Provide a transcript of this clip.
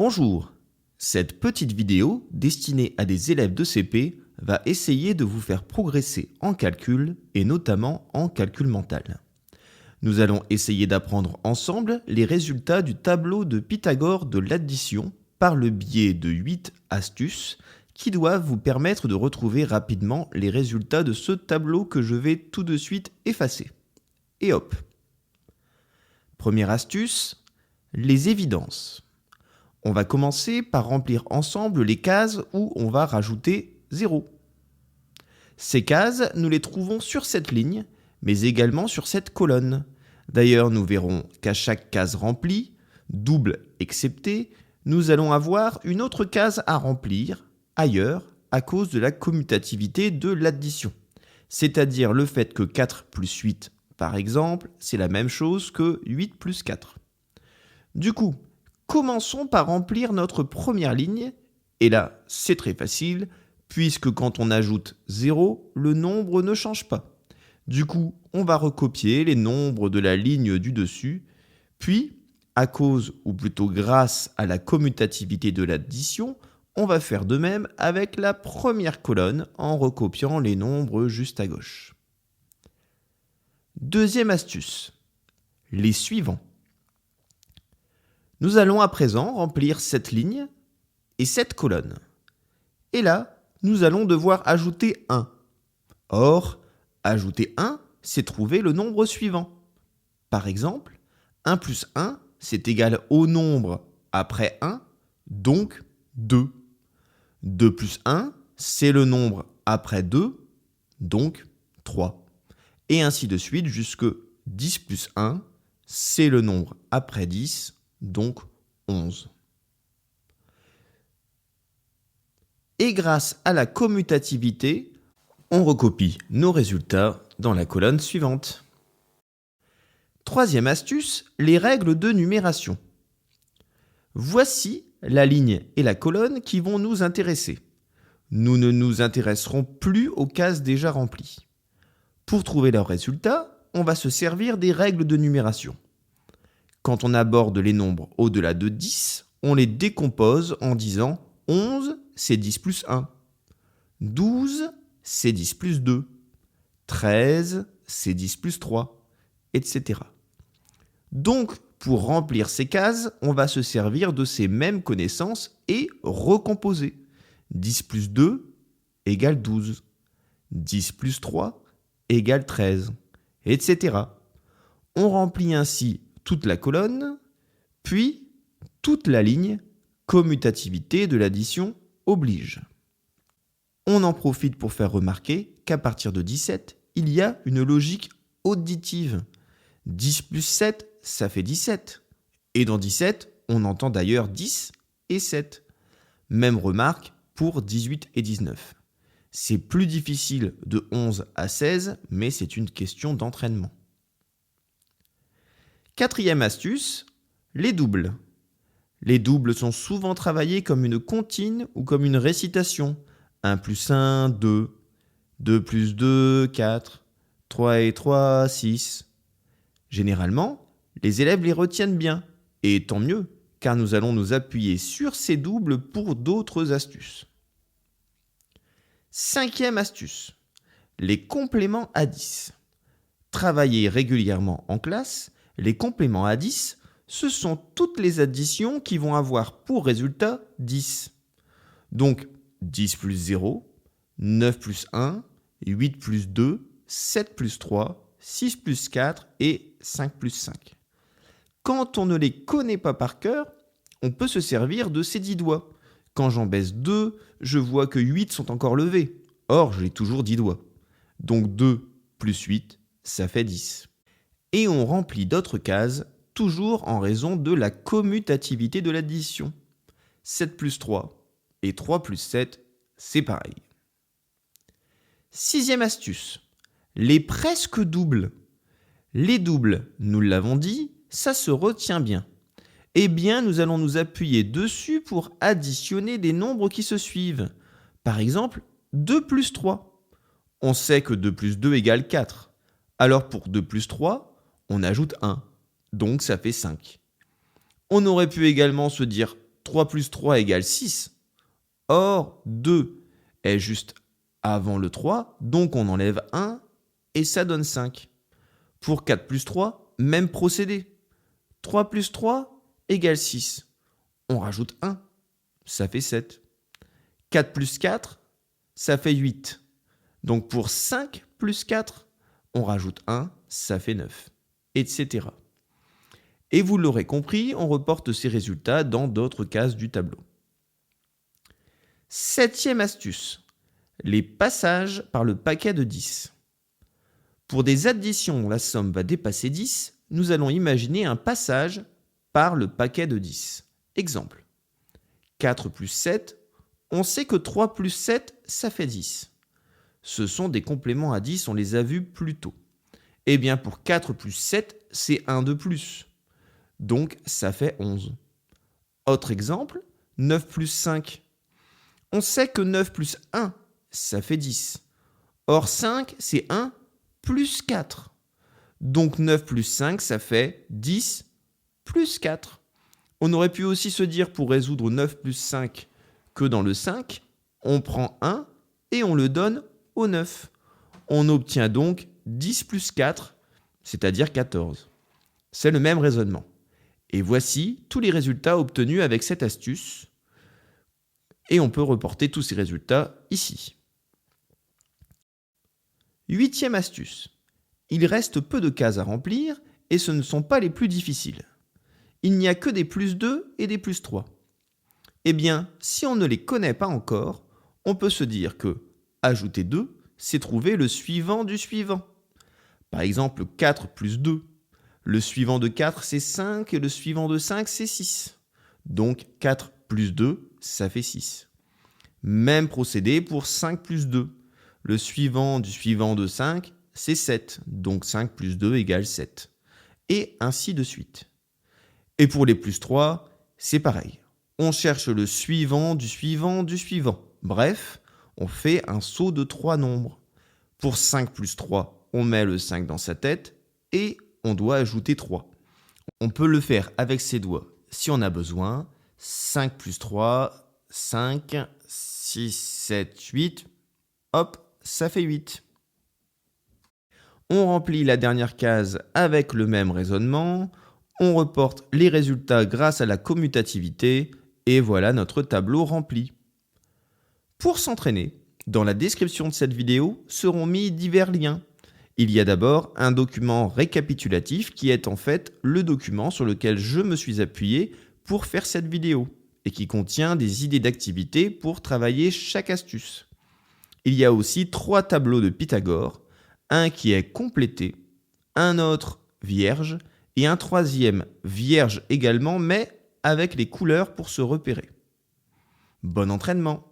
Bonjour, cette petite vidéo destinée à des élèves de CP va essayer de vous faire progresser en calcul et notamment en calcul mental. Nous allons essayer d'apprendre ensemble les résultats du tableau de Pythagore de l'addition par le biais de 8 astuces qui doivent vous permettre de retrouver rapidement les résultats de ce tableau que je vais tout de suite effacer. Et hop! Première astuce, les évidences. On va commencer par remplir ensemble les cases où on va rajouter 0. Ces cases, nous les trouvons sur cette ligne, mais également sur cette colonne. D'ailleurs, nous verrons qu'à chaque case remplie, double excepté, nous allons avoir une autre case à remplir ailleurs à cause de la commutativité de l'addition. C'est-à-dire le fait que 4 plus 8, par exemple, c'est la même chose que 8 plus 4. Du coup, commençons par remplir notre première ligne, et là, c'est très facile, puisque quand on ajoute 0, le nombre ne change pas. Du coup, on va recopier les nombres de la ligne du dessus, puis, à cause, ou plutôt grâce à la commutativité de l'addition, on va faire de même avec la première colonne en recopiant les nombres juste à gauche. Deuxième astuce, les suivants. Nous allons à présent remplir cette ligne et cette colonne. Et là, nous allons devoir ajouter 1. Or, ajouter 1, c'est trouver le nombre suivant. Par exemple, 1 plus 1, c'est égal au nombre après 1, donc 2. 2 plus 1, c'est le nombre après 2, donc 3. Et ainsi de suite jusque 10 plus 1, c'est le nombre après 10, donc 11. Et grâce à la commutativité, on recopie nos résultats dans la colonne suivante. Troisième astuce, les règles de numération. Voici la ligne et la colonne qui vont nous intéresser. Nous ne nous intéresserons plus aux cases déjà remplies. Pour trouver leurs résultats, on va se servir des règles de numération. Quand on aborde les nombres au-delà de 10, on les décompose en disant 11, c'est 10 plus 1. 12, c'est 10 plus 2. 13, c'est 10 plus 3, etc. Donc, pour remplir ces cases, on va se servir de ces mêmes connaissances et recomposer. 10 plus 2 égale 12. 10 plus 3 égale 13, etc. On remplit ainsi toute la colonne, puis toute la ligne, commutativité de l'addition oblige. On en profite pour faire remarquer qu'à partir de 17, il y a une logique additive. 10 plus 7, ça fait 17. Et dans 17, on entend d'ailleurs 10 et 7. Même remarque pour 18 et 19. C'est plus difficile de 11 à 16, mais c'est une question d'entraînement. Quatrième astuce, les doubles. Les doubles sont souvent travaillés comme une comptine ou comme une récitation. 1 plus 1, 2. 2 plus 2, 4. 3 et 3, 6. Généralement, les élèves les retiennent bien. Et tant mieux, car nous allons nous appuyer sur ces doubles pour d'autres astuces. Cinquième astuce, les compléments à 10. Travaillés régulièrement en classe, les compléments à 10, ce sont toutes les additions qui vont avoir pour résultat 10. Donc 10 plus 0, 9 plus 1, 8 plus 2, 7 plus 3, 6 plus 4 et 5 plus 5. Quand on ne les connaît pas par cœur, on peut se servir de ces 10 doigts. Quand j'en baisse 2, je vois que 8 sont encore levés. Or, j'ai toujours 10 doigts. Donc 2 plus 8, ça fait 10. Et on remplit d'autres cases, toujours en raison de la commutativité de l'addition. 7 plus 3 et 3 plus 7, c'est pareil. Sixième astuce, les presque doubles. Les doubles, nous l'avons dit, ça se retient bien. Eh bien, nous allons nous appuyer dessus pour additionner des nombres qui se suivent. Par exemple, 2 plus 3. On sait que 2 plus 2 égale 4. Alors pour 2 plus 3, on ajoute 1. Donc ça fait 5. On aurait pu également se dire 3 plus 3 égale 6. Or, 2 est juste avant le 3, donc on enlève 1 et ça donne 5. Pour 4 plus 3, même procédé. 3 plus 3 égale 6. On rajoute 1, ça fait 7. 4 plus 4, ça fait 8. Donc pour 5 plus 4, on rajoute 1, ça fait 9, etc. Et vous l'aurez compris, on reporte ces résultats dans d'autres cases du tableau. 7e astuce, les passages par le paquet de 10. Pour des additions où la somme va dépasser 10, nous allons imaginer un passage par le paquet de 10. Exemple, 4 plus 7, on sait que 3 plus 7, ça fait 10. Ce sont des compléments à 10, on les a vus plus tôt. Eh bien pour 4 plus 7, c'est 1 de plus. Donc ça fait 11. Autre exemple, 9 plus 5. On sait que 9 plus 1, ça fait 10. Or 5, c'est 1 plus 4. Donc 9 plus 5, ça fait 10 plus 4. On aurait pu aussi se dire pour résoudre 9 plus 5 que dans le 5, on prend 1 et on le donne au 9. On obtient donc 10 plus 4, c'est-à-dire 14. C'est le même raisonnement. Et voici tous les résultats obtenus avec cette astuce. Et on peut reporter tous ces résultats ici. 8e astuce. Il reste peu de cases à remplir et ce ne sont pas les plus difficiles. Il n'y a que des plus 2 et des plus 3. Eh bien, si on ne les connaît pas encore, on peut se dire que ajouter 2, c'est trouver le suivant du suivant. Par exemple, 4 plus 2. Le suivant de 4, c'est 5 et le suivant de 5, c'est 6. Donc 4 plus 2, ça fait 6. Même procédé pour 5 plus 2. Le suivant du suivant de 5, c'est 7. Donc 5 plus 2 égale 7. Et ainsi de suite. Et pour les plus 3, c'est pareil. On cherche le suivant du suivant du suivant. Bref, on fait un saut de 3 nombres. Pour 5 plus 3, on met le 5 dans sa tête et on doit ajouter 3. On peut le faire avec ses doigts si on a besoin. 5 plus 3, 5, 6, 7, 8. Hop, ça fait 8. On remplit la dernière case avec le même raisonnement. On reporte les résultats grâce à la commutativité. Et voilà notre tableau rempli. Pour s'entraîner, dans la description de cette vidéo seront mis divers liens. Il y a d'abord un document récapitulatif qui est en fait le document sur lequel je me suis appuyé pour faire cette vidéo et qui contient des idées d'activités pour travailler chaque astuce. Il y a aussi 3 tableaux de Pythagore, un qui est complété, un autre vierge et un 3e vierge également mais avec les couleurs pour se repérer. Bon entraînement!